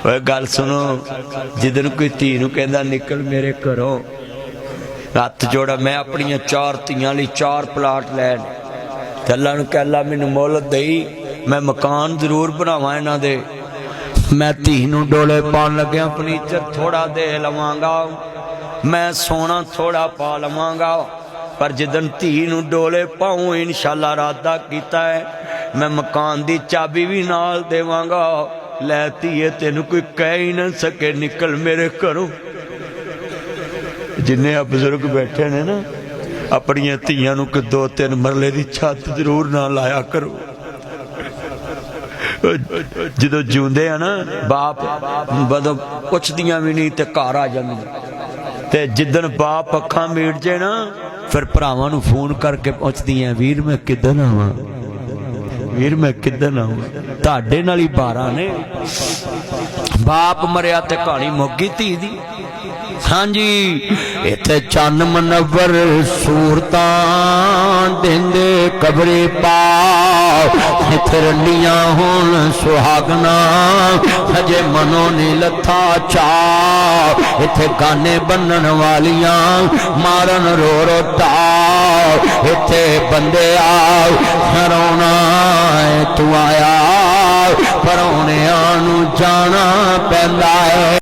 ओए गल सुनो, जिदन कोई धी नूं कहंदा निकल मेरे घरों, हथ जोड़ा। मैं अपनियां 4 धीआं लई 4 प्लाट लैन, ते अल्लाह नूं कह अल्लाह मैनूं मोहलत देई, मैं मकान जरूर बनावां इन्हां दे। मैं धी नूं डोले पाउण लग्या फर्नीचर थोड़ा दे लवांगा, मैं सोना थोड़ा पा लवांगा, पर जिदन धी नूं डोले पाऊं इंशाअल्लाह इरादा कीता है मैं मकान दी चाबी भी नाल देवांगा। लै धीए तेनू कोई कह ही ना सके निकल मेरे घरों। जिन्ने बुजुर्ग बैठे ने ना, अपनियां धीआं नूं 2-3 मरले की छत जरूर ना लाया करो। जो जिउंदे आ ना बाप बदों पुछदियां भी नहीं ते घर आ जांदियां, ते जिदन बाप अखां मीट जे ना फिर भरावां नूं फोन करके पुछदियां वीर मैं किदन आवां, वीर मैं किदन आवां। तुहाडे नाल ही 12 ने। बाप मरिया ते कहानी मुक गई धी दी। हाँ जी, इत्थे चन मनवर सूरतां देंदे कबरे पा, इत्थे रंडियां होण सुहागना हजे मनो नी लथा चा, इत्थे गाने बनन वालियां मारन रो रो टा, इत्थे बंदे आ रोना तू आया, परौणियां नूं जाना पैंदा है।